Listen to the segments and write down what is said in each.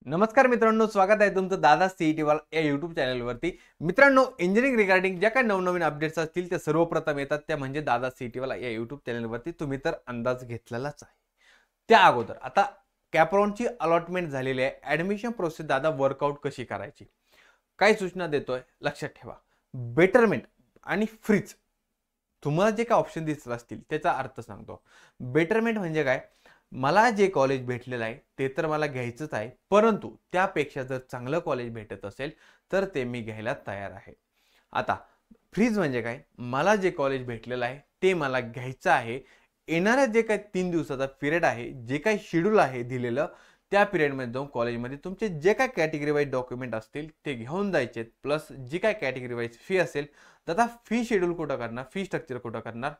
नमस्कार मित्रांनो, स्वागत आहे तुमचं दादा सीईटी वाला या यूट्यूब चॅनलवरती। मित्रांनो, इंजिनिअरिंग रिगार्डिंग ज्या काही नवनवीन अपडेट्स असतील त्या सर्वप्रथम येतात त्या म्हणजे दादा सीईटी वाला या यूट्यूब चॅनलवरती। तुम्ही तर अंदाज घेतलेलाच आहे। त्या अगोदर आता कॅपराउंडची अलॉटमेंट झालेली आहे। ॲडमिशन प्रोसेस दादा वर्कआउट कशी करायची, काय सूचना देतोय लक्षात ठेवा। बेटरमेंट आणि फ्रीज तुम्हाला जे काही ऑप्शन दिसत असतील त्याचा अर्थ सांगतो। बेटरमेंट म्हणजे काय, मला जे कॉलेज भेटलेलं आहे ते तर मला घ्यायचंच आहे, परंतु त्यापेक्षा जर चांगलं कॉलेज भेटत असेल तर ते मी घ्यायला तयार आहे। आता फ्रीज म्हणजे काय, मला जे कॉलेज भेटलेलं आहे ते मला घ्यायचं आहे। येणाऱ्या जे काही 3 दिवसाचा पिरियड आहे, जे काही शेड्यूल आहे दिलेलं, त्या पिरियडमध्ये जाऊन कॉलेजमध्ये तुमचे जे काही कॅटेगरी वाईज डॉक्युमेंट असतील ते घेऊन जायचे, प्लस जी काही कॅटेगरी वाईज फी असेल, तर फी शेड्यूल कुठं करणार, फी स्ट्रक्चर कुठं करणार,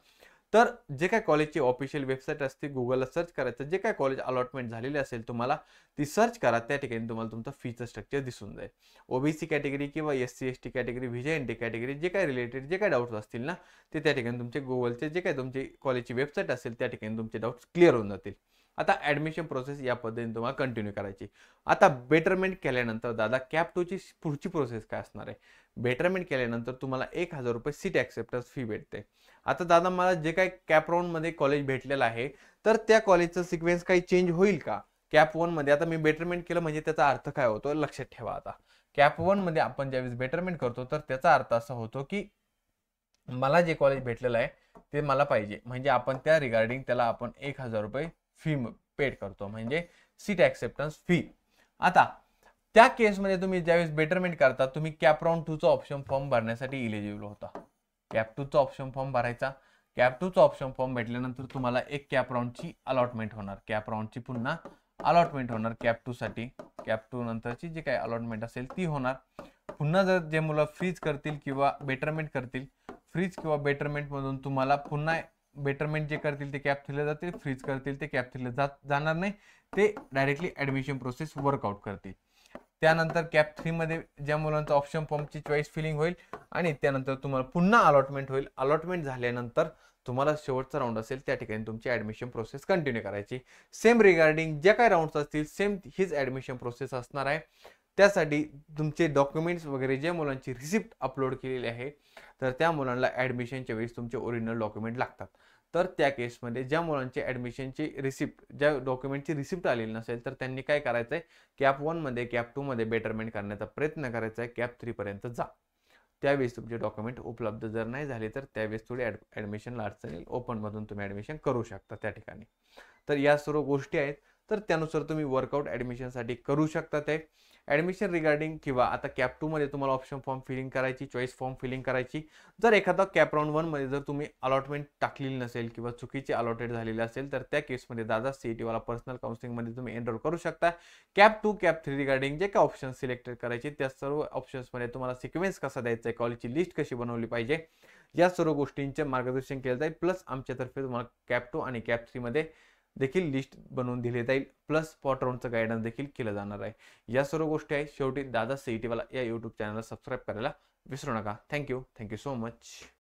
तर जे काही कॉलेजची ऑफिशियल वेबसाईट असते गुगलला सर्च करायचं, जे काही कॉलेज अलॉटमेंट झालेली असेल तुम्हाला ती सर्च करा, त्या ठिकाणी तुम्हाला तुमचं फीचं स्ट्रक्चर दिसून जाईल। ओबीसी कॅटेगरी किंवा SC ST category, VJNT category, जे काही रिलेटेड जे काही डाऊट्स असतील ना, ते त्या ठिकाणी तुमचे गुगलचे जे काही तुमची कॉलेजची वेबसाईट असेल त्या ठिकाणी तुमचे डाऊट्स क्लिअर होऊन जातील। आता ॲडमिशन प्रोसेस या पद्धतीने तुम्हाला कंटिन्यू करायची। आता बेटरमेंट केल्यानंतर दादा कॅप 2 ची पुढची प्रोसेस काय असणार आहे। बेटरमेंट केल्यानंतर तुम्हाला 1000 रुपये सीट ॲक्सेप्टन्स फी भेटते। आता दादा मला जे काही कॅप राउंडमध्ये कॉलेज भेटलेलं आहे, तर त्या कॉलेजचं सिक्वेन्स काही चेंज होईल का कॅप 1 मध्ये। आता मी बेटरमेंट केलं म्हणजे त्याचा अर्थ काय होतो लक्षात ठेवा। आता कॅप 1 मध्ये आपण ज्यावेळेस बेटरमेंट करतो तर त्याचा अर्थ असा होतो की मला जे कॉलेज भेटलेलं आहे ते मला पाहिजे, म्हणजे आपण त्या रिगार्डिंग त्याला आपण 1000 रुपये फी पेड करतो, म्हणजे सीट ॲक्सेप्टन्स फी। आता त्या केसमध्ये तुम्ही ज्यावेळेस बेटरमेंट करता तुम्ही कॅप राउंड 2 चा ऑप्शन फॉर्म भरण्यासाठी इलिजिबल होता। कॅप 2 चा ऑप्शन फॉर्म भरायचा। कॅप 2 चा ऑप्शन फॉर्म भेटल्यानंतर तुम्हाला एक कॅप राउंडची अलॉटमेंट होणार, कॅप राउंडची पुन्हा अलॉटमेंट होणार कॅप 2 साठी। कॅप 2 नंतरची जी काही अलॉटमेंट असेल ती होणार। पुन्हा जर जे मुलं फ्रीज करतील किंवा बेटरमेंट करतील, फ्रीज किंवा बेटरमेंट मधून तुम्हाला पुन्हा बेटरमेंट जे करतील ते कॅप 3 ला जातील, फ्रीज करतील ते कॅप 3 ला जाणार नाही, ते डायरेक्टली ॲडमिशन प्रोसेस वर्कआउट करतील। त्यानंतर कॅप 3 मध्ये ज्या मुलांचा ऑप्शन फॉर्मची चॉईस फिलिंग होईल आणि त्यानंतर तुम्हाला पुन्हा अलॉटमेंट होईल। अलॉटमेंट झाल्यानंतर तुम्हाला शेवटचा राऊंड असेल त्या ठिकाणी तुमची ॲडमिशन प्रोसेस कंटिन्यू करायची। सेम रिगार्डिंग ज्या काही राऊंड्स असतील सेम हीच ॲडमिशन प्रोसेस असणार आहे। त्यासाठी तुमचे डॉक्युमेंट्स वगैरे ज्या मुलांची रिसिप्ट अपलोड केलेली आहे तर त्या मुलांना ॲडमिशनच्या वेळेस तुमचे ओरिजिनल डॉक्युमेंट लागतात। तर त्या केसमध्ये ज्या मुलांची ॲडमिशनची रिसिप्ट, ज्या डॉक्युमेंटची रिसिप्ट आलेली नसेल तर त्यांनी काय करायचं आहे, कॅप 1 मध्ये कॅप 2 मध्ये बेटरमेंट करण्याचा प्रयत्न करायचा आहे। कॅप 3 पर्यंत जा, त्यावेळेस तुमचे डॉक्युमेंट उपलब्ध जर नाही झाले तर त्यावेळेस थोडी ॲडमिशनला अडचण येईल। ओपनमधून तुम्ही ॲडमिशन करू शकता त्या ठिकाणी। तर या सर्व गोष्टी आहेत, तर त्यानुसार तुम्ही वर्कआउट ॲडमिशनसाठी करू शकता। ते ॲडमिशन रिगार्डिंग किंवा आता कॅप 2 मध्ये तुम्हाला ऑप्शन फॉर्म फिलिंग करायची, चॉईस फॉर्म फिलिंग करायची। जर एखादा कॅप राउंड 1 मध्ये जर तुम्ही अलॉटमेंट टाकलेली नसेल किंवा चुकीची अलॉटेड झालेली असेल तर त्या केसमध्ये दादा सीईटी वाला पर्सनल काउन्सिलिंगमध्ये तुम्ही एनरोल करू शकता। कॅप 2 कॅप 3 रिगार्डिंग जे काही ऑप्शन सिलेक्ट करायचे त्या सर्व ऑप्शन्समध्ये तुम्हाला सिक्वेन्स कसा द्यायचा आहे, कॉलेजची लिस्ट कशी बनवली पाहिजे, या सर्व गोष्टींचे मार्गदर्शन केलं जाईल। प्लस आमच्यातर्फे तुम्हाला कॅप 2 आणि कॅप 3 मध्ये देखील लिस्ट बनवून दिली जाईल, प्लस स्पॉट राउंडचं गायडन्स देखील केलं जाणार आहे। या सर्व गोष्टी आहेत। शेवटी दादा सीईटी वाला या यूट्यूब चॅनलला सबस्क्राईब करायला विसरू नका। Thank you so much.